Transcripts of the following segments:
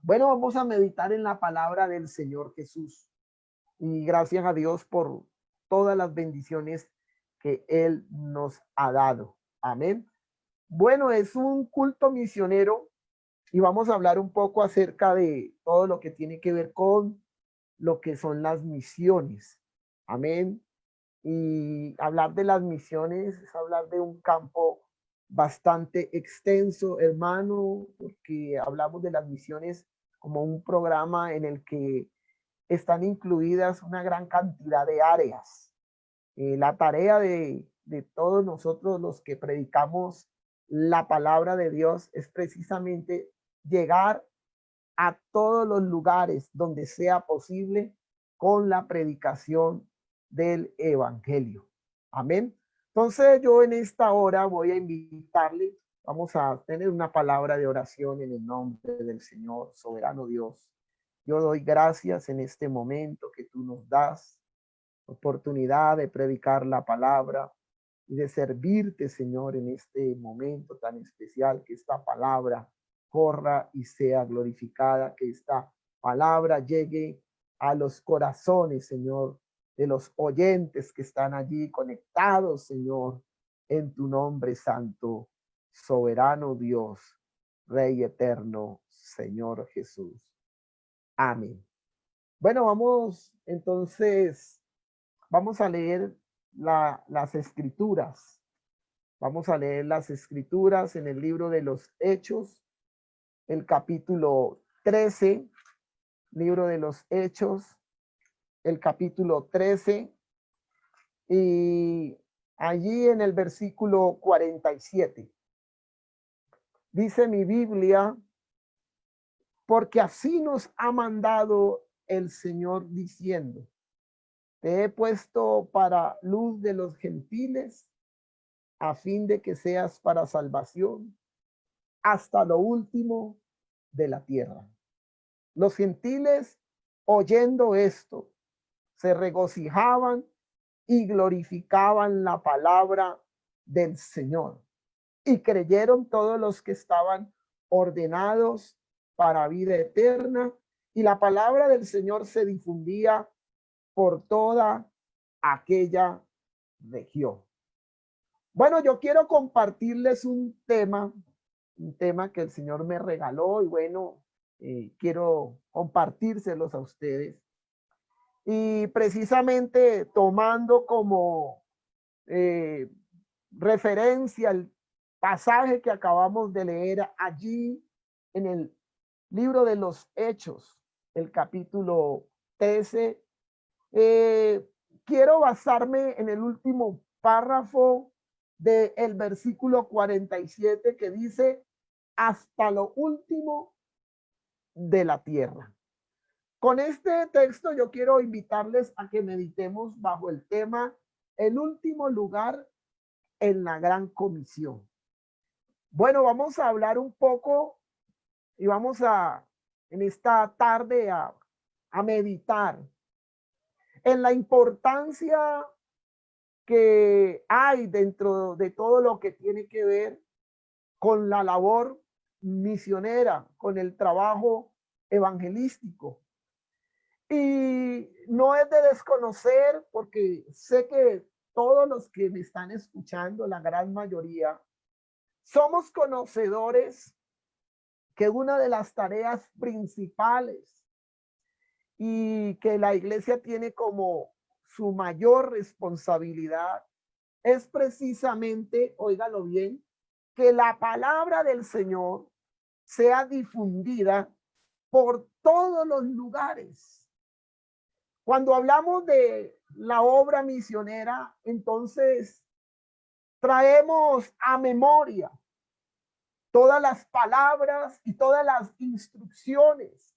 Bueno, vamos a meditar en la palabra del Señor Jesús. Y gracias a Dios por todas las bendiciones que Él nos ha dado. Amén. Bueno, es un culto misionero y vamos a hablar un poco acerca de todo lo que tiene que ver con lo que son las misiones. Amén. Y hablar de las misiones es hablar de un campo bastante extenso, hermano, porque hablamos de las misiones como un programa en el que están incluidas una gran cantidad de áreas. La tarea de todos nosotros los que predicamos la palabra de Dios es precisamente llegar a todos los lugares donde sea posible con la predicación del evangelio. Amén. Entonces yo en esta hora voy a invitarle, vamos a tener una palabra de oración en el nombre del Señor, soberano Dios. Yo doy gracias en este momento que tú nos das oportunidad de predicar la palabra y de servirte, Señor, en este momento tan especial, que esta palabra corra y sea glorificada, que esta palabra llegue a los corazones, Señor, de los oyentes que están allí conectados, Señor, en tu nombre santo, soberano Dios, Rey eterno, Señor Jesús. Amén. Bueno, vamos entonces, vamos a leer las escrituras. Vamos a leer las escrituras en el libro de los Hechos, el capítulo 13, libro de los Hechos, el capítulo 13, y allí en el versículo 47. Dice mi Biblia, porque así nos ha mandado el Señor diciendo, te he puesto para luz de los gentiles, a fin de que seas para salvación hasta lo último de la tierra. Los gentiles, oyendo esto, se regocijaban y glorificaban la palabra del Señor. Y creyeron todos los que estaban ordenados para vida eterna. Y la palabra del Señor se difundía por toda aquella región. Bueno, yo quiero compartirles un tema que el Señor me regaló y bueno, quiero compartírselos a ustedes. Y precisamente tomando como eh, referencia el pasaje que acabamos de leer allí en el libro de los Hechos, el capítulo 13, quiero basarme en el último párrafo del versículo 47 que dice, hasta lo último de la tierra. Con este texto yo quiero invitarles a que meditemos bajo el tema el último lugar en la gran comisión. Bueno, vamos a hablar un poco y vamos a en esta tarde a meditar en la importancia que hay dentro de todo lo que tiene que ver con la labor misionera, con el trabajo evangelístico. Y no es de desconocer, porque sé que todos los que me están escuchando, la gran mayoría, somos conocedores que una de las tareas principales y que la iglesia tiene como su mayor responsabilidad es precisamente, óigalo bien, que la palabra del Señor sea difundida por todos los lugares. Cuando hablamos de la obra misionera, entonces traemos a memoria todas las palabras y todas las instrucciones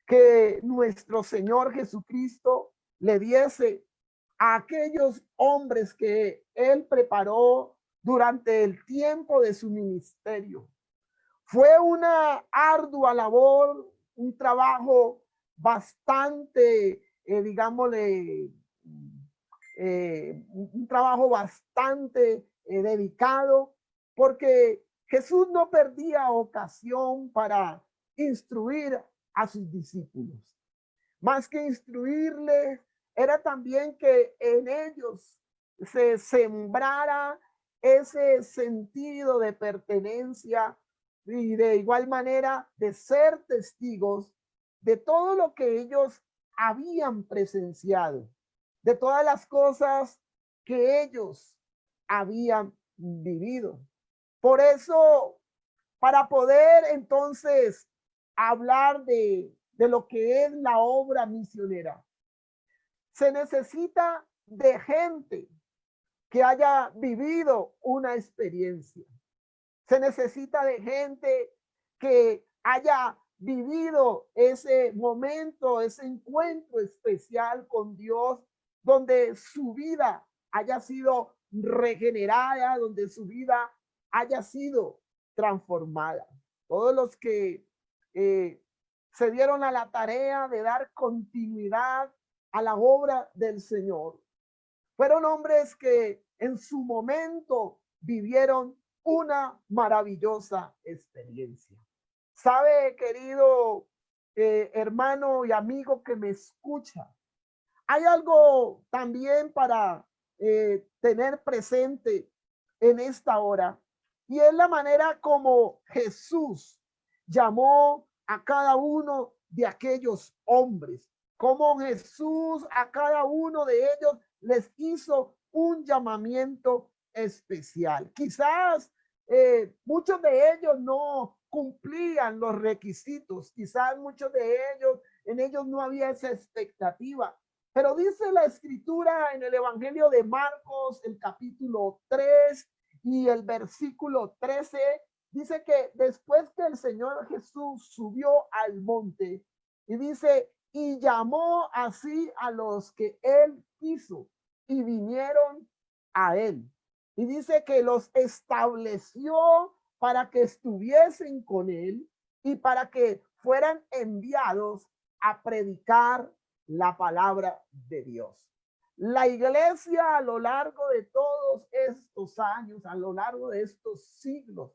que nuestro Señor Jesucristo le diese a aquellos hombres que Él preparó durante el tiempo de su ministerio. Fue una ardua labor, un trabajo bastante, digámosle, un trabajo bastante dedicado, porque Jesús no perdía ocasión para instruir a sus discípulos. Más que instruirles, era también que en ellos se sembrara ese sentido de pertenencia y de igual manera de ser testigos de todo lo que ellos habían presenciado, de todas las cosas que ellos habían vivido. Por eso, para poder entonces hablar de lo que es la obra misionera, se necesita de gente que haya vivido una experiencia. Se necesita de gente que haya vivido ese momento, ese encuentro especial con Dios, donde su vida haya sido regenerada, donde su vida haya sido transformada. Todos los que se dieron a la tarea de dar continuidad a la obra del Señor fueron hombres que en su momento vivieron una maravillosa experiencia. Sabe, querido hermano y amigo que me escucha, hay algo también para tener presente en esta hora, y es la manera como Jesús llamó a cada uno de aquellos hombres, como Jesús a cada uno de ellos les hizo un llamamiento especial. Quizás muchos de ellos no cumplían los requisitos, quizás muchos de ellos, en ellos no había esa expectativa, pero dice la escritura en el Evangelio de Marcos, el capítulo 3 y el versículo 13, dice que después que el Señor Jesús subió al monte, y dice, y llamó así a los que él quiso, y vinieron a él. Y dice que los estableció para que estuviesen con él y para que fueran enviados a predicar la palabra de Dios. La iglesia a lo largo de todos estos años, a lo largo de estos siglos,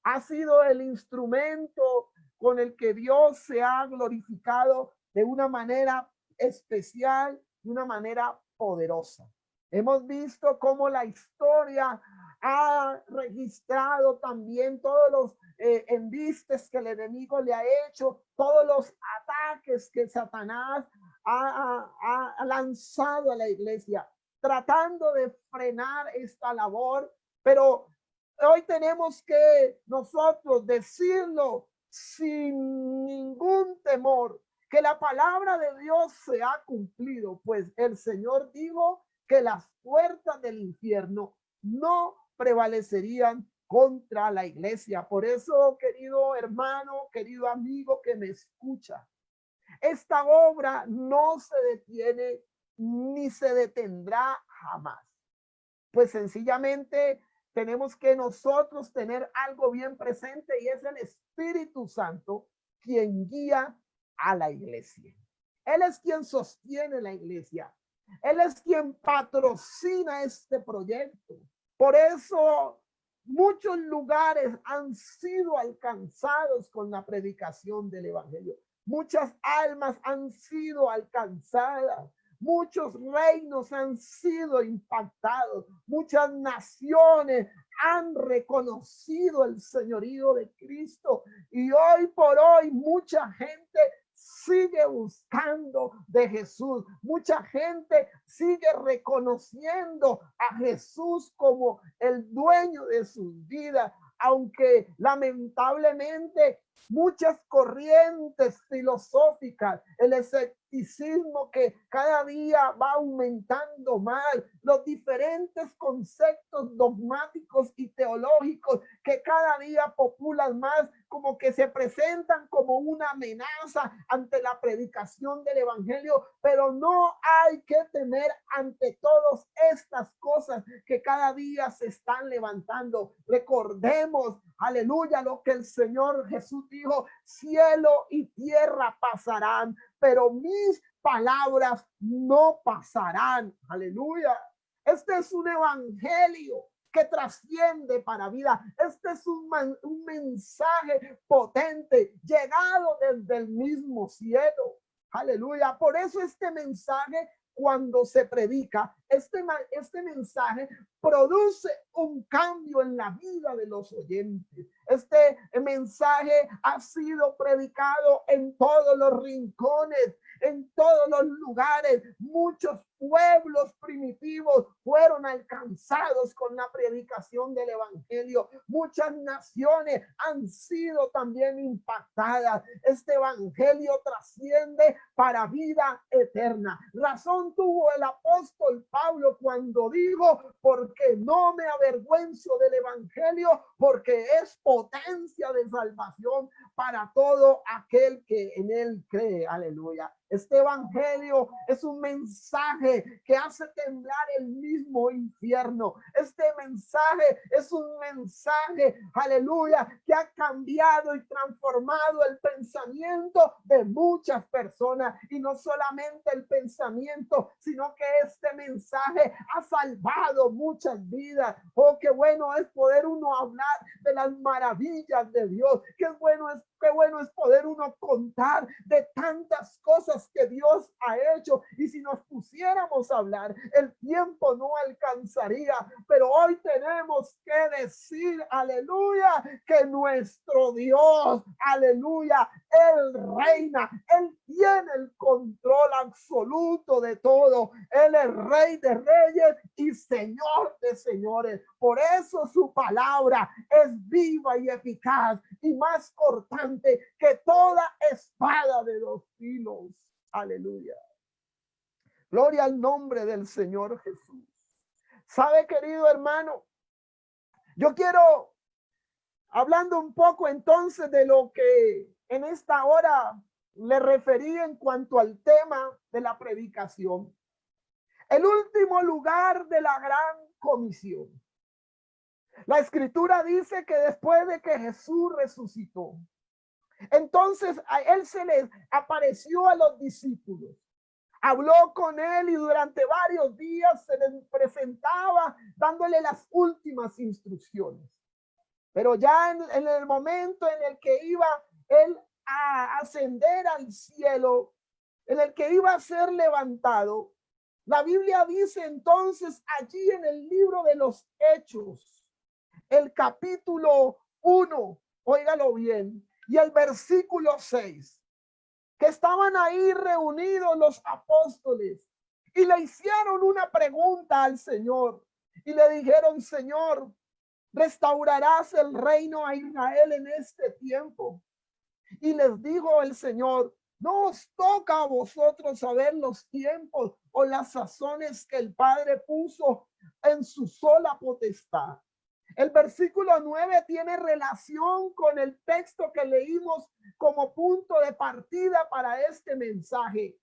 ha sido el instrumento con el que Dios se ha glorificado de una manera especial, de una manera poderosa. Hemos visto cómo la historia ha registrado también todos los embistes que el enemigo le ha hecho, todos los ataques que Satanás ha lanzado a la iglesia, tratando de frenar esta labor, pero hoy tenemos que nosotros decirlo sin ningún temor, que la palabra de Dios se ha cumplido, pues el Señor dijo que las puertas del infierno no prevalecerían contra la iglesia. Por eso, querido hermano, querido amigo que me escucha, esta obra no se detiene ni se detendrá jamás. Pues sencillamente tenemos que nosotros tener algo bien presente, y es el Espíritu Santo quien guía a la iglesia. Él es quien sostiene la iglesia. Él es quien patrocina este proyecto. Por eso muchos lugares han sido alcanzados con la predicación del evangelio. Muchas almas han sido alcanzadas. Muchos reinos han sido impactados. Muchas naciones han reconocido el señorío de Cristo. Y hoy por hoy mucha gente sigue buscando de Jesús. Mucha gente sigue reconociendo a Jesús como el dueño de sus vidas, aunque lamentablemente muchas corrientes filosóficas, el escepticismo que cada día va aumentando más, los diferentes conceptos dogmáticos y teológicos que cada día populan más, como que se presentan como una amenaza ante la predicación del evangelio, pero no hay que temer ante todas estas cosas que cada día se están levantando. Recordemos, aleluya, lo que el Señor Jesús dijo: cielo y tierra pasarán, pero mis palabras no pasarán. Aleluya. Este es un evangelio que trasciende para vida. Este es un mensaje potente, llegado desde el mismo cielo. Aleluya. Por eso este mensaje, cuando se predica, este mensaje produce un cambio en la vida de los oyentes. Este mensaje ha sido predicado en todos los rincones, en todos los lugares. Muchos pueblos primitivos fueron alcanzados con la predicación del evangelio. Muchas naciones han sido también impactadas. Este evangelio trasciende para vida eterna. Razón tuvo el apóstol Pablo cuando dijo: porque no me avergüenzo del evangelio, porque es potencia de salvación para todo aquel que en él cree. Aleluya. Este evangelio es un mensaje que hace temblar el mismo infierno. Este mensaje es un mensaje, aleluya, que ha cambiado y transformado el pensamiento de muchas personas. Y no solamente el pensamiento, sino que este mensaje ha salvado muchas vidas. Oh, qué bueno es poder uno hablar de las maravillas de Dios. Qué bueno es poder uno contar de tantas cosas que Dios ha hecho. Y si nos pusiéramos a hablar, el tiempo no alcanzaría. Pero hoy tenemos que decir, aleluya, que nuestro Dios, aleluya, Él reina, Él tiene el control absoluto de todo. Él es Rey de reyes y Señor de señores. Por eso su palabra es viva y eficaz y más cortante que toda espada de dos filos. Aleluya. Gloria al nombre del Señor Jesús. ¿Sabe, querido hermano? Yo quiero, hablando un poco entonces de lo que en esta hora le referí en cuanto al tema de la predicación. El último lugar de la gran comisión. La escritura dice que después de que Jesús resucitó, entonces a él se les apareció a los discípulos, habló con él y durante varios días se les presentaba dándole las últimas instrucciones. Pero ya en el momento en el que iba él a ascender al cielo, en el que iba a ser levantado, la Biblia dice entonces allí en el libro de los Hechos, el capítulo 1, óigalo bien, y el versículo 6, que estaban ahí reunidos los apóstoles y le hicieron una pregunta al Señor y le dijeron: Señor, ¿restaurarás el reino a Israel en este tiempo? Y les dijo el Señor: no os toca a vosotros saber los tiempos o las sazones que el Padre puso en su sola potestad. El versículo 9 tiene relación con el texto que leímos como punto de partida para este mensaje.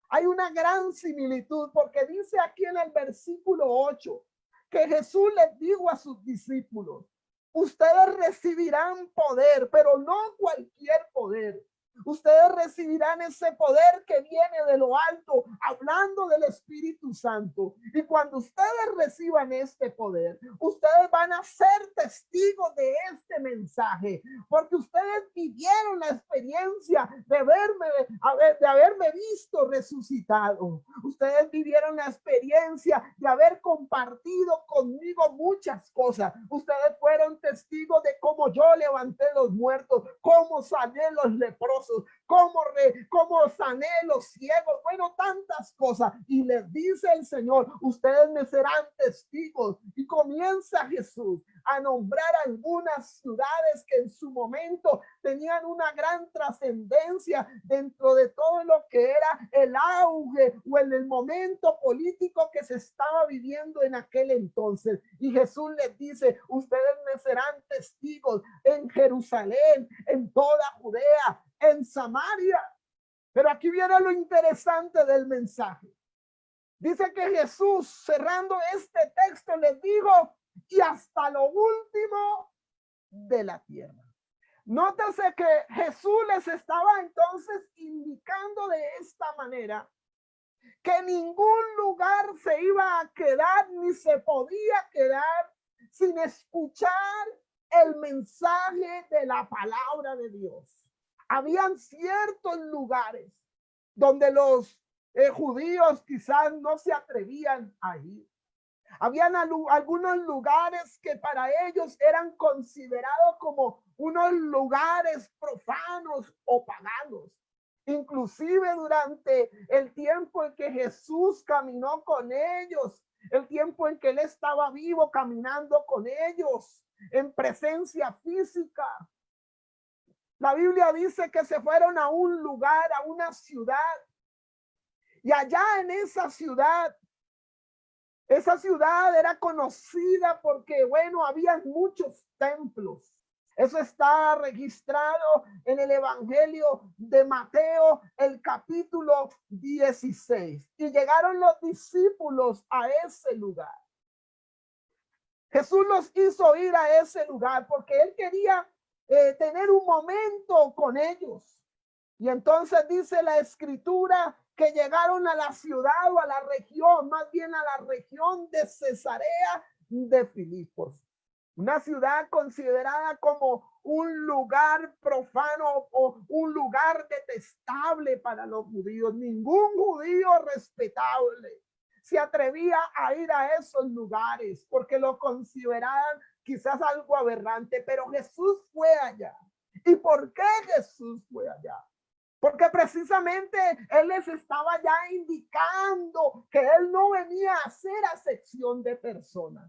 Hay una gran similitud porque dice aquí en el versículo 8 que Jesús les dijo a sus discípulos: ustedes recibirán poder, pero no cualquier poder. Ustedes recibirán ese poder que viene de lo alto, hablando del Espíritu Santo. Y cuando ustedes reciban este poder, ustedes van a ser testigos de este mensaje, porque ustedes vivieron la experiencia de haberme visto resucitado. Ustedes vivieron la experiencia de haber compartido conmigo muchas cosas. Ustedes fueron testigos de cómo yo levanté los muertos, cómo sané los leprosos, cómo sané los ciegos, bueno, tantas cosas. Y les dice el Señor: ustedes me serán testigos. Y comienza Jesús a nombrar algunas ciudades que en su momento tenían una gran trascendencia dentro de todo lo que era el auge o en el momento político que se estaba viviendo en aquel entonces. Y Jesús les dice: ustedes me serán testigos en Jerusalén, en toda Judea, en Samaria. Pero aquí viene lo interesante del mensaje. Dice que Jesús, cerrando este texto, les dijo: y hasta lo último de la tierra. Nótese que Jesús les estaba entonces indicando de esta manera que ningún lugar se iba a quedar ni se podía quedar sin escuchar el mensaje de la palabra de Dios. Habían ciertos lugares donde los judíos quizás no se atrevían a ir. Habían algunos lugares que para ellos eran considerados como unos lugares profanos o paganos. Inclusive durante el tiempo en que Jesús caminó con ellos, el tiempo en que él estaba vivo caminando con ellos en presencia física. La Biblia dice que se fueron a un lugar, a una ciudad, y allá en esa ciudad era conocida porque, bueno, había muchos templos. Eso está registrado en el Evangelio de Mateo, el capítulo 16. Y llegaron los discípulos a ese lugar. Jesús los hizo ir a ese lugar porque él quería tener un momento con ellos. Y entonces dice la escritura que llegaron a la ciudad o a la región, más bien a la región de Cesarea de Filipos. Una ciudad considerada como un lugar profano o un lugar detestable para los judíos. Ningún judío respetable se atrevía a ir a esos lugares porque lo consideraban quizás algo aberrante, pero Jesús fue allá. ¿Y por qué Jesús fue allá? Porque precisamente él les estaba ya indicando que él no venía a hacer acepción de personas,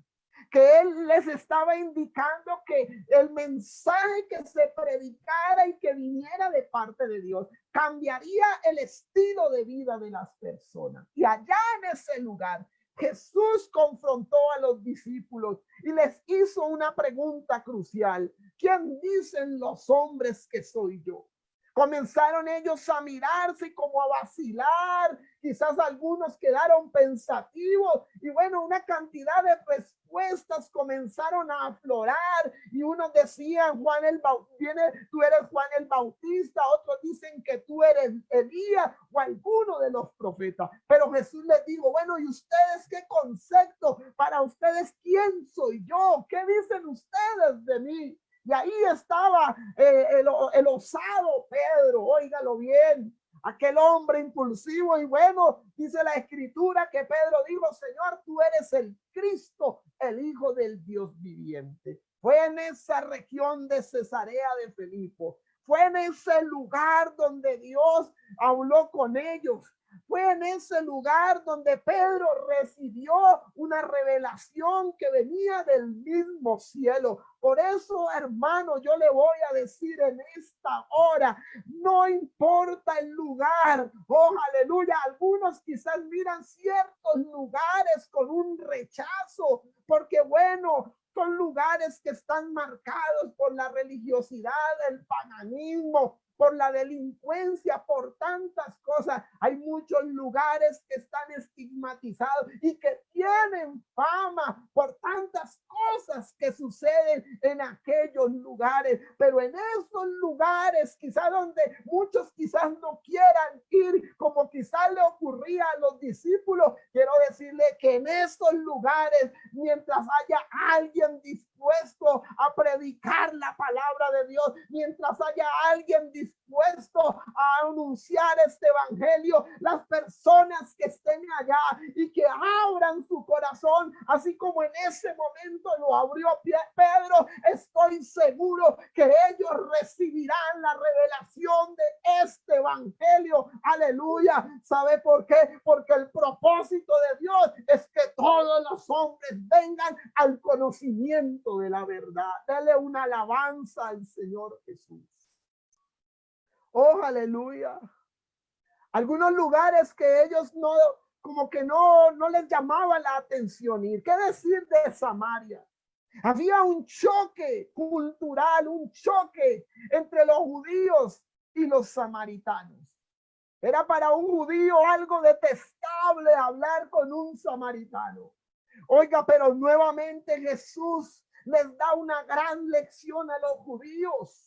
que él les estaba indicando que el mensaje que se predicara y que viniera de parte de Dios cambiaría el estilo de vida de las personas. Y allá en ese lugar Jesús confrontó a los discípulos y les hizo una pregunta crucial: ¿quién dicen los hombres que soy yo? Comenzaron ellos a mirarse y como a vacilar. Quizás algunos quedaron pensativos y bueno, una cantidad de respuestas comenzaron a aflorar y unos decían Juan el Bautista, tú eres Juan el Bautista, otros dicen que tú eres Elías o alguno de los profetas. Pero Jesús les dijo, bueno, ¿y ustedes qué concepto? Para ustedes, ¿quién soy yo? ¿Qué dicen ustedes de mí? Y ahí estaba el osado Pedro, óigalo bien, aquel hombre impulsivo. Y bueno, dice la escritura que Pedro dijo, Señor, tú eres el Cristo, el Hijo del Dios viviente. Fue en esa región de Cesarea de Filipo, fue en ese lugar donde Dios habló con ellos. Fue en ese lugar donde Pedro recibió una revelación que venía del mismo cielo. Por eso, hermano, yo le voy a decir en esta hora, no importa el lugar, oh aleluya, algunos quizás miran ciertos lugares con un rechazo, porque bueno, son lugares que están marcados por la religiosidad, el paganismo, por la delincuencia, por tantas cosas. Hay muchos lugares que están estigmatizados y que tienen fama por tantas cosas que suceden en aquellos lugares. Pero en esos lugares, quizás donde muchos quizás no quieran ir, como quizás le ocurría a los discípulos, quiero decirle que en esos lugares, mientras haya alguien dispuesto a predicar la palabra de Dios, mientras haya alguien dispuesto a anunciar este evangelio, las personas que estén allá y que abran su corazón, así como en ese momento lo abrió Pedro, estoy seguro que ellos recibirán la revelación de este evangelio. Aleluya. ¿Sabe por qué? Porque el propósito de Dios es que todos los hombres vengan al conocimiento de la verdad. Dele una alabanza al Señor Jesús. Oh, aleluya. Algunos lugares que ellos no, como que no les llamaba la atención ir. ¿Qué decir de Samaria? Había un choque cultural, un choque entre los judíos y los samaritanos. Era para un judío algo detestable hablar con un samaritano. Oiga, pero nuevamente Jesús les da una gran lección a los judíos.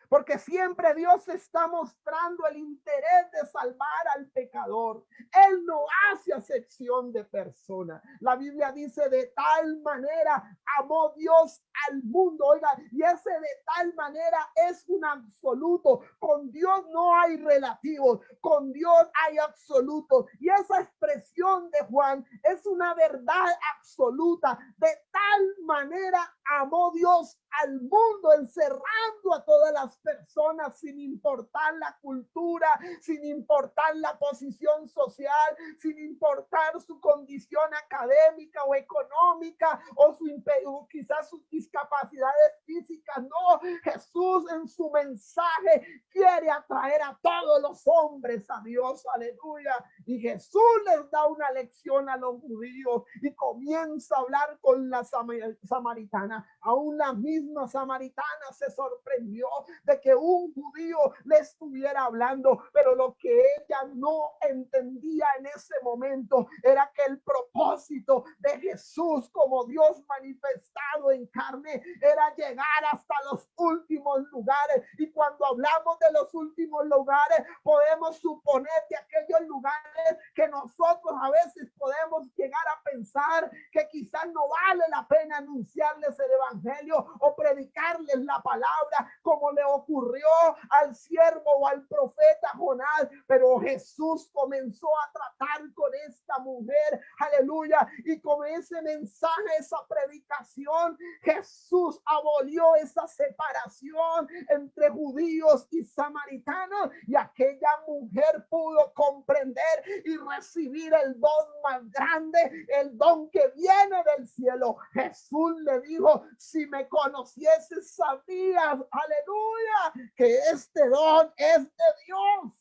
Porque siempre Dios está mostrando el interés de salvar al pecador. Él no hace acepción de personas. La Biblia dice: de tal manera amó Dios al mundo. Oiga, y ese de tal manera es un absoluto. Con Dios no hay relativos, con Dios hay absolutos. Y esa expresión de Juan es una verdad absoluta. De tal manera amó Dios al mundo, encerrando a todas las personas sin importar la cultura, sin importar la posición social, sin importar su condición académica o económica o quizás sus discapacidades físicas. No, Jesús en su mensaje quiere atraer a todos los hombres a Dios. Aleluya. Y Jesús les da una lección a los judíos y comienza a hablar con la samaritana. Aún la misma samaritana se sorprendió de que un judío le estuviera hablando, pero lo que ella no entendía en ese momento era que el propósito de Jesús como Dios manifestado en carne era llegar hasta los últimos lugares. Y cuando hablamos de los últimos lugares, podemos suponer que aquellos lugares que nosotros a veces podemos llegar a pensar que quizás no vale la pena anunciarles el evangelio o predicarles la palabra, como le ocurrió al siervo o al profeta Jonás. Pero Jesús comenzó a tratar con esta mujer, aleluya, y con ese mensaje, esa predicación, Jesús abolió esa separación entre judíos y samaritanos, y aquella mujer pudo comprender y recibir el don más grande, el don que viene del cielo. Jesús le dijo: si me conocieses, sabías, aleluya, que este don es de Dios.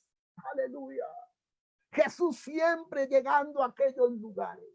Aleluya. Jesús siempre llegando a aquellos lugares.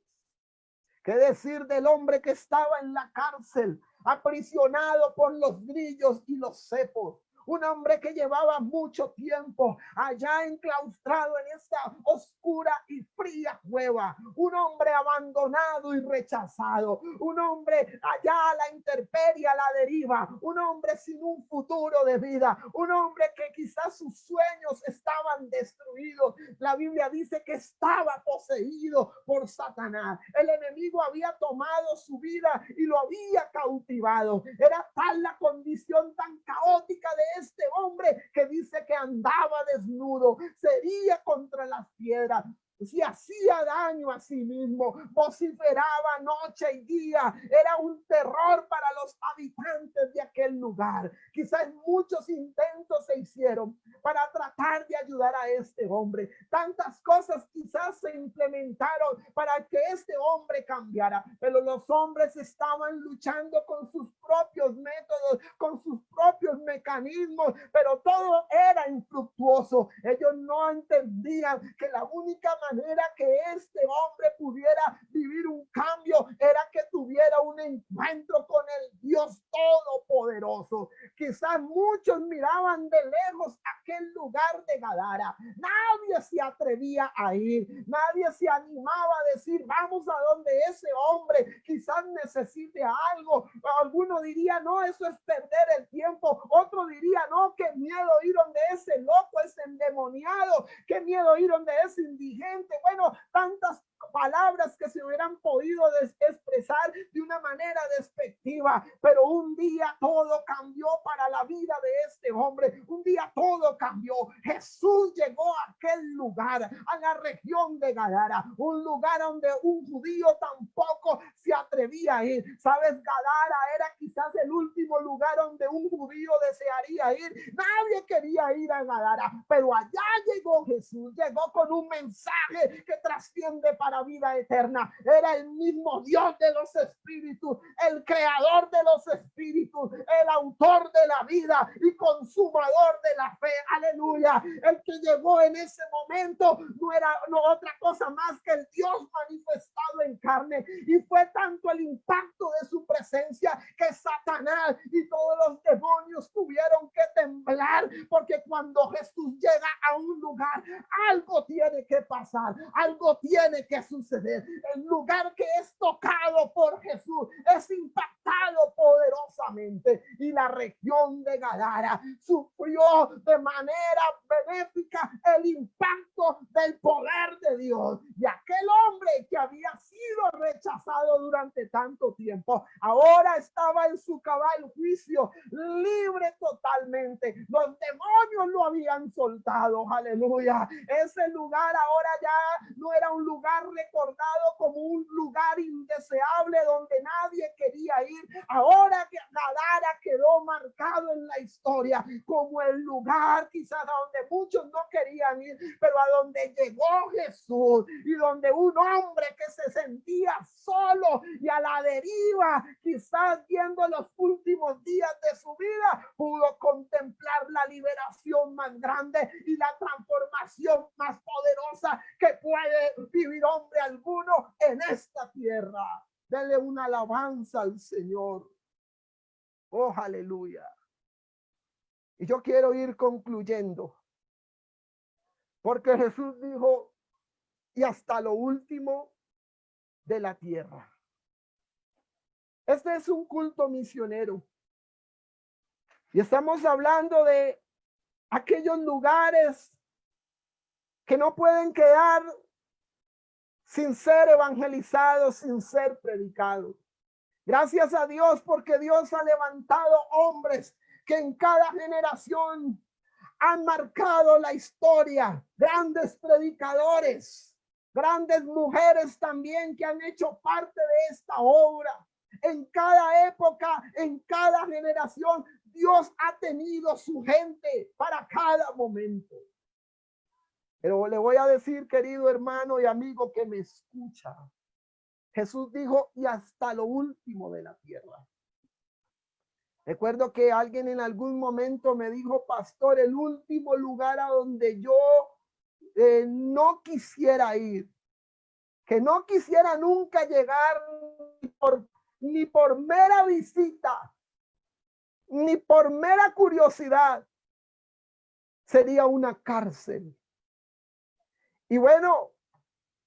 ¿Qué decir del hombre que estaba en la cárcel, aprisionado por los grillos y los cepos? Un hombre que llevaba mucho tiempo allá enclaustrado en esa oscura y fría cueva. Un hombre abandonado y rechazado. Un hombre allá a la intemperie, a la deriva. Un hombre sin un futuro de vida. Un hombre que quizás sus sueños estaban destruidos. La Biblia dice que estaba poseído por Satanás. El enemigo había tomado su vida y lo había cautivado. Era tal la condición tan caótica de este hombre que dice que andaba desnudo, sería contra las piedras, se hacía daño a sí mismo, vociferaba noche y día, era un terror para los habitantes de aquel lugar. Quizás muchos intentos se hicieron para tratar de ayudar a este hombre. Tantas cosas quizás se implementaron para que este hombre cambiara, pero los hombres estaban luchando con sus propios métodos, con sus propios mecanismos, pero todo era infructuoso. Ellos no entendían que la única manera que este hombre pudiera vivir un cambio era que tuviera un encuentro con el Dios Todopoderoso. Quizás muchos miraban de lejos aquel lugar de Gadara. Nadie se atrevía a ir, nadie se animaba a decir: vamos a donde ese hombre quizás necesite algo. Alguno diría: no, eso es perder el tiempo. Otro diría: no, qué miedo ir donde ese loco, ese endemoniado, qué miedo ir donde ese indigente. Bueno, tantas palabras que se hubieran podido expresar de una manera despectiva, pero un día todo cambió para la vida de este hombre. Un día todo cambió. Jesús llegó a aquel lugar, a la región de Gadara, un lugar donde un judío tampoco se atrevía a ir. ¿Sabes? Gadara era quizás el último lugar donde un judío desearía ir. Nadie quería ir a Gadara, pero allá llegó Jesús, llegó con un mensaje que trasciende para vida eterna. Era el mismo Dios de los espíritus, el creador de los espíritus, el autor de la vida y consumador de la fe. Aleluya. El que llegó en ese momento no era otra cosa más que el Dios manifestado en carne, y fue tanto el impacto de su presencia que Satanás y todos los demonios tuvieron que temblar, porque cuando Jesús llega a un lugar, algo tiene que pasar, algo tiene que suceder. El lugar que es tocado por Jesús es impactado poderosamente poderosamente y la región de Gadara sufrió de manera benéfica el impacto del poder de Dios. Y aquel hombre que había sido rechazado durante tanto tiempo, ahora estaba en su cabal juicio, libre totalmente. Los demonios lo habían soltado, aleluya. Ese lugar ahora ya no era un lugar recordado como un lugar indeseable donde nadie quería ir. Ahora que Gadara quedó marcado en la historia como el lugar quizás a donde muchos no querían ir, pero a donde llegó Jesús y donde un hombre que se sentía solo y a la deriva, quizás viendo los últimos días de su vida, pudo contemplar la liberación más grande y la transformación más poderosa que puede vivir hombre alguno en esta tierra. Dele una alabanza al Señor. Oh, aleluya. Y yo quiero ir concluyendo, porque Jesús dijo, y hasta lo último de la tierra. Este es un culto misionero. Y estamos hablando de aquellos lugares que no pueden quedar sin ser evangelizados, sin ser predicados. Gracias a Dios, porque Dios ha levantado hombres que en cada generación han marcado la historia, grandes predicadores, grandes mujeres también que han hecho parte de esta obra. En cada época, en cada generación, Dios ha tenido su gente para cada momento. Pero le voy a decir, querido hermano y amigo que me escucha, Jesús dijo, y hasta lo último de la tierra. Recuerdo que alguien en algún momento me dijo, pastor, el último lugar a donde yo no quisiera ir, que no quisiera nunca llegar ni por mera visita, ni por mera curiosidad, sería una cárcel. Y bueno,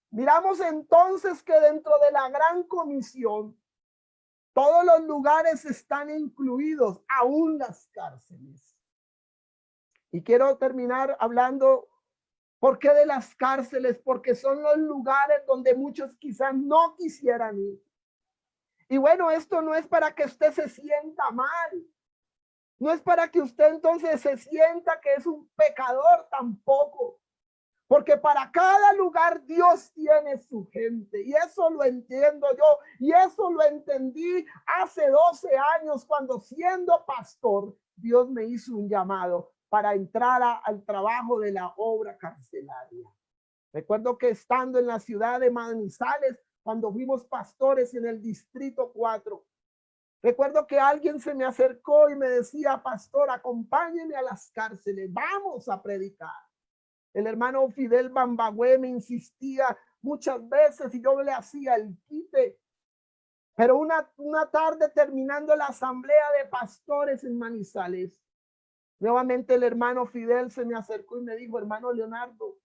miramos entonces que dentro de la gran comisión, todos los lugares están incluidos, aún las cárceles. Y quiero terminar hablando, ¿por qué de las cárceles? Porque son los lugares donde muchos quizás no quisieran ir. Y bueno, esto no es para que usted se sienta mal. No es para que usted entonces se sienta que es un pecador tampoco. Porque para cada lugar Dios tiene su gente. Y eso lo entiendo yo. Y eso lo entendí hace 12 años cuando siendo pastor, Dios me hizo un llamado para entrar al trabajo de la obra carcelaria. Recuerdo que estando en la ciudad de Manizales, cuando fuimos pastores en el distrito 4, recuerdo que alguien se me acercó y me decía, pastor, acompáñeme a las cárceles, vamos a predicar. El hermano Fidel Bambagüe me insistía muchas veces y yo le hacía el quite. Pero una tarde terminando la asamblea de pastores en Manizales, nuevamente el hermano Fidel se me acercó y me dijo, hermano Leonardo,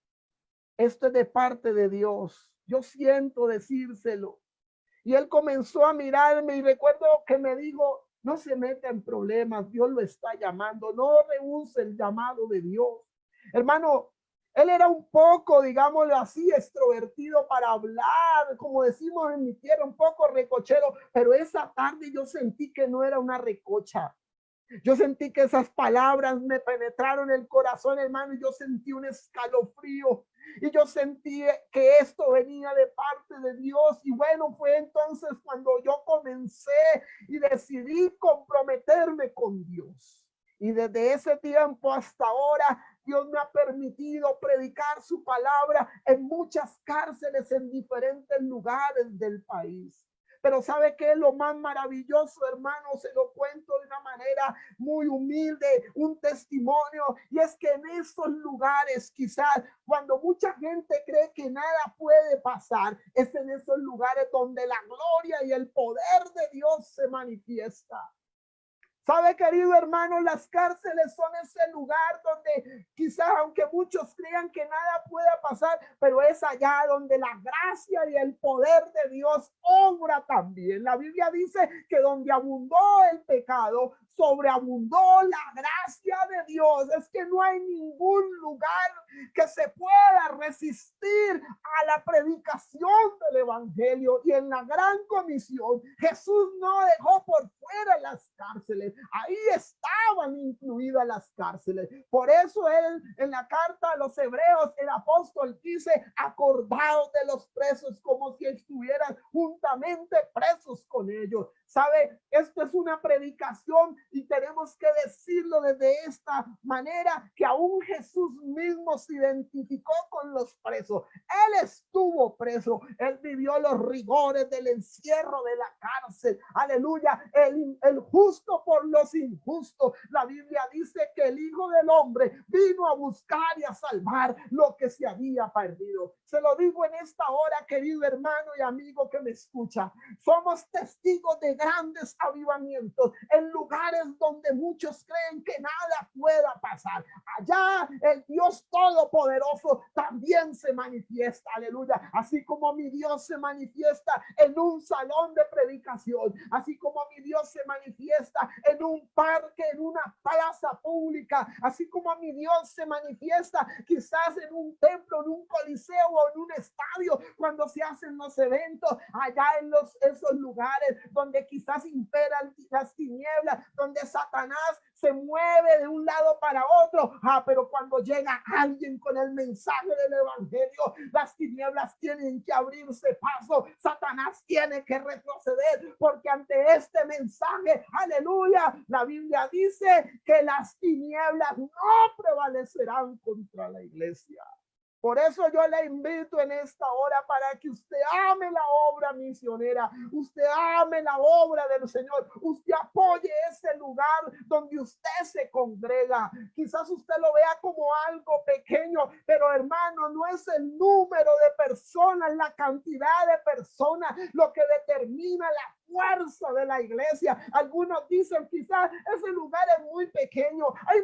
esto es de parte de Dios. Yo siento decírselo. Y él comenzó a mirarme y recuerdo que me dijo, no se meta en problemas, Dios lo está llamando, no rehúse el llamado de Dios. Hermano, él era un poco, digámoslo así, extrovertido para hablar, como decimos en mi tierra, un poco recochero, pero esa tarde yo sentí que no era una recocha. Yo sentí que esas palabras me penetraron el corazón, hermano, y yo sentí un escalofrío. Y yo sentí que esto venía de parte de Dios. Y bueno, fue entonces cuando yo comencé y decidí comprometerme con Dios. Y desde ese tiempo hasta ahora, Dios me ha permitido predicar su palabra en muchas cárceles en diferentes lugares del país. Pero ¿sabe qué es lo más maravilloso, hermano? Se lo cuento de una manera muy humilde, un testimonio. Y es que en esos lugares, quizás cuando mucha gente cree que nada puede pasar, es en esos lugares donde la gloria y el poder de Dios se manifiesta. ¿Sabe, querido hermano? Las cárceles son ese lugar donde quizás, aunque muchos crean que nada pueda pasar, pero es allá donde la gracia y el poder de Dios obra también. La Biblia dice que donde abundó el pecado, sobreabundó la gracia de Dios. Es que no hay ningún lugar que se pueda resistir a la predicación del evangelio. Y en la gran comisión, Jesús no dejó por fuera las cárceles. Ahí estaban incluidas las cárceles. Por eso él, en la carta a los hebreos, el apóstol dice: acordaos de los presos, como si estuvieran juntamente presos con ellos. ¿Sabe? Esto es una predicación y tenemos que decirlo desde esta manera, que aún Jesús mismo se identificó con los presos. Él estuvo preso, él vivió los rigores del encierro de la cárcel. Aleluya, el justo por los injustos. La Biblia dice que el Hijo del Hombre vino a buscar y a salvar lo que se había perdido. Se lo digo en esta hora, querido hermano y amigo que me escucha. Somos testigos de grandes avivamientos en lugares donde muchos creen que nada pueda pasar. Allá el Dios Todopoderoso también se manifiesta. Aleluya. Así como mi Dios se manifiesta en un salón de predicación, así como mi Dios se manifiesta en un parque, en una plaza pública, así como mi Dios se manifiesta quizás en un templo, en un coliseo o en un estadio, cuando se hacen los eventos, allá en esos lugares donde quizás imperan las tinieblas, donde Satanás se mueve de un lado para otro. Pero cuando llega alguien con el mensaje del evangelio, las tinieblas tienen que abrirse paso. Satanás tiene que retroceder, porque ante este mensaje, aleluya, la Biblia dice que las tinieblas no prevalecerán contra la iglesia. Por eso yo le invito en esta hora para que usted ame la obra misionera, usted ame la obra del Señor, usted apoye ese lugar donde usted se congrega. Quizás usted lo vea como algo pequeño, pero hermano, no es el número de personas, la cantidad de personas lo que determina la fuerza de la iglesia. Algunos dicen quizás ese lugar es muy pequeño, hay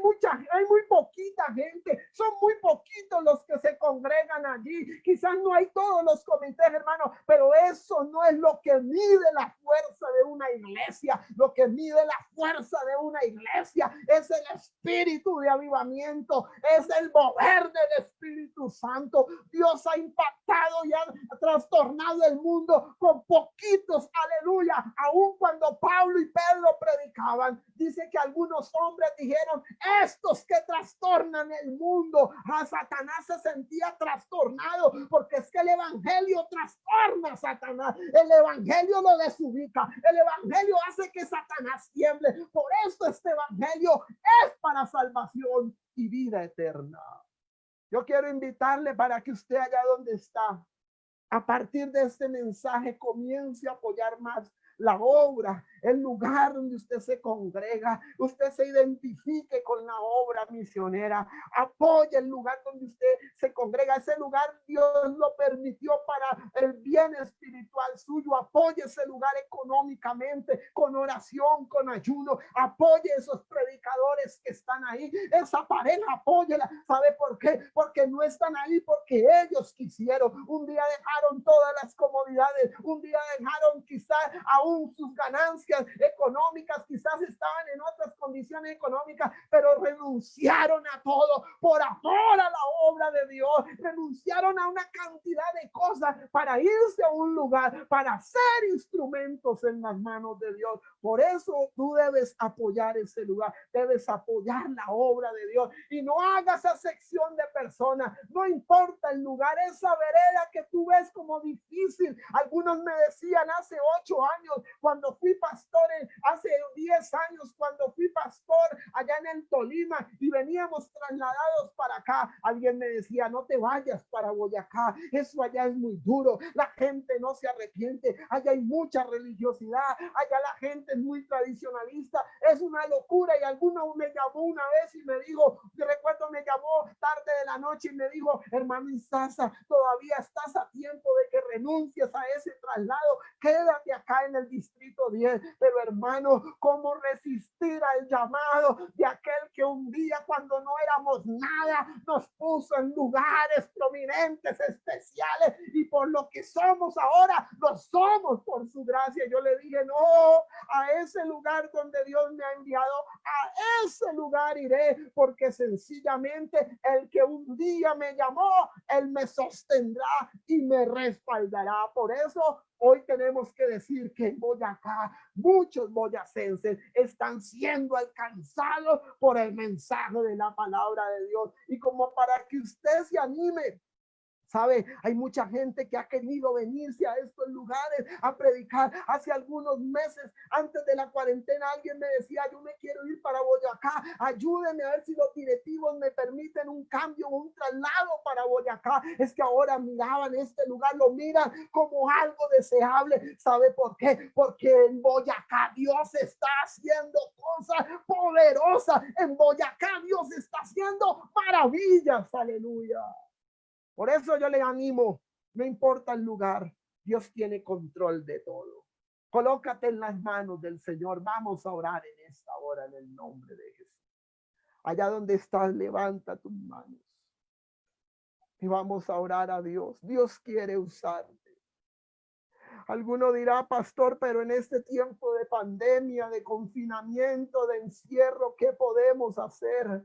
muy poquita gente, son muy poquitos los que se congregan allí, quizás no hay todos los comités, hermano, pero eso no es lo que mide la fuerza de una iglesia. Lo que mide la fuerza de una iglesia es el espíritu de avivamiento, es el mover del Espíritu Santo. Dios ha impactado y ha trastornado el mundo con poquitos, aleluya. Aún cuando Pablo y Pedro predicaban, dice que algunos hombres dijeron: estos que trastornan el mundo. A Satanás se sentía trastornado, porque es que el evangelio trastorna a Satanás, el evangelio lo desubica, el evangelio hace que Satanás tiemble. Por eso este evangelio es para salvación y vida eterna. Yo quiero invitarle para que usted, allá donde está, a partir de este mensaje, comience a apoyar más la obra, el lugar donde usted se congrega, usted se identifique con la obra misionera, apoye el lugar donde usted se congrega. Ese lugar Dios lo permitió para el bien espiritual suyo. Apoye ese lugar económicamente, con oración, con ayuno. Apoye esos predicadores que están ahí, esa pareja, apóyela. ¿Sabe por qué? Porque no están ahí porque ellos quisieron. Un día dejaron todas las comodidades, un día dejaron quizás aún sus ganancias económicas, quizás estaban en otras condiciones económicas, pero renunciaron a todo por amor a la obra de Dios, renunciaron a una cantidad de cosas para irse a un lugar, para ser instrumentos en las manos de Dios. Por eso tú debes apoyar ese lugar, debes apoyar la obra de Dios, y no hagas acepción de personas, no importa el lugar, esa vereda que tú ves como difícil. Algunos me decían hace 8 años, cuando fui pastor, hace 10 años, cuando fui pastor allá en el Tolima y veníamos trasladados para acá, alguien me decía: no te vayas para Boyacá, eso allá es muy duro, la gente no se arrepiente, allá hay mucha religiosidad, allá la gente es muy tradicionalista, es una locura. Y alguno me llamó una vez y me dijo, yo recuerdo, me llamó tarde de la noche y me dijo: hermano Isaza, todavía estás a tiempo de que renuncies a ese traslado, quédate acá en el el distrito 10, pero hermano, ¿cómo resistir al llamado de aquel que un día cuando no éramos nada nos puso en lugares prominentes, especiales, y por lo que somos ahora, lo somos por su gracia? Yo le dije, no, a ese lugar donde Dios me ha enviado, a ese lugar iré, porque sencillamente el que un día me llamó, él me sostendrá y me respaldará. Por eso hoy tenemos que decir que en Boyacá muchos boyacenses están siendo alcanzados por el mensaje de la palabra de Dios. Y como para que usted se anime, ¿sabe? Hay mucha gente que ha querido venirse a estos lugares a predicar. Hace algunos meses, antes de la cuarentena, alguien me decía, yo me quiero ir para Boyacá, ayúdenme a ver si los directivos me permiten un cambio, un traslado para Boyacá. Es que ahora miraban este lugar, lo miran como algo deseable. ¿Sabe por qué? Porque en Boyacá Dios está haciendo cosas poderosas. En Boyacá Dios está haciendo maravillas. Aleluya. Por eso yo le animo, no importa el lugar, Dios tiene control de todo. Colócate en las manos del Señor. Vamos a orar en esta hora en el nombre de Jesús. Allá donde estás, levanta tus manos y vamos a orar a Dios. Dios quiere usarte. Alguno dirá, pastor, pero en este tiempo de pandemia, de confinamiento, de encierro, ¿qué podemos hacer?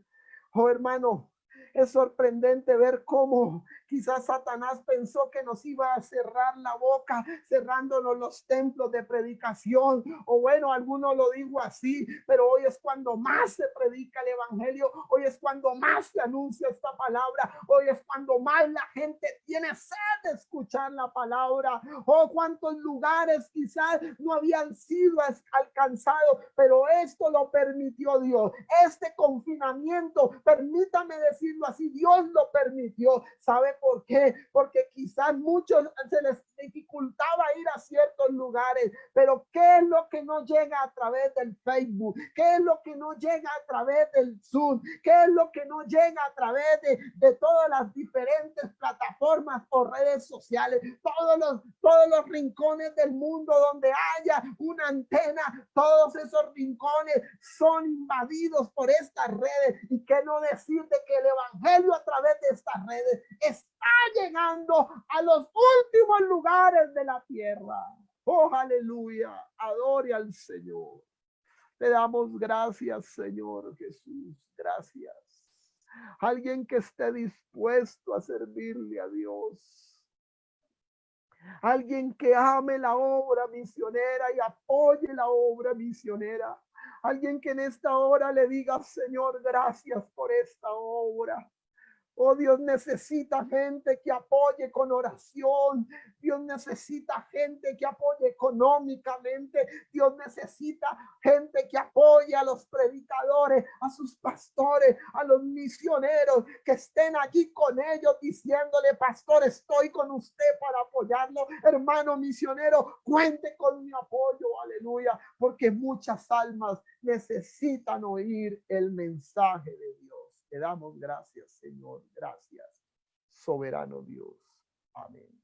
Oh, hermano, es sorprendente ver cómo quizás Satanás pensó que nos iba a cerrar la boca, cerrándonos los templos de predicación. O bueno, algunos lo digo así, pero hoy es cuando más se predica el evangelio. Hoy es cuando más se anuncia esta palabra. Hoy es cuando más la gente tiene sed de escuchar la palabra. Oh, cuántos lugares quizás no habían sido alcanzados, pero esto lo permitió Dios. Este confinamiento, permítame decirlo así, Dios lo permitió. ¿Sabe por qué? Porque quizás muchos se les dificultaba ir a ciertos lugares, pero ¿qué es lo que no llega a través del Facebook? ¿Qué es lo que no llega a través del Zoom? ¿Qué es lo que no llega a través de todas las diferentes plataformas o redes sociales? Todos los rincones del mundo donde haya una antena, todos esos rincones son invadidos por estas redes. Y qué no decir de que el evangelio a través de estas redes está llegando a los últimos lugares de la tierra. Oh, aleluya. Adore al Señor. Te damos gracias, Señor Jesús. Gracias. Alguien que esté dispuesto a servirle a Dios. Alguien que ame la obra misionera y apoye la obra misionera. Alguien que en esta hora le diga, Señor, gracias por esta obra. Oh, Dios necesita gente que apoye con oración. Dios necesita gente que apoye económicamente. Dios necesita gente que apoye a los predicadores, a sus pastores, a los misioneros, que estén allí con ellos diciéndole, pastor, estoy con usted para apoyarlo. Hermano misionero, cuente con mi apoyo. Aleluya. Porque muchas almas necesitan oír el mensaje de Dios. Te damos gracias, Señor. Gracias, soberano Dios. Amén.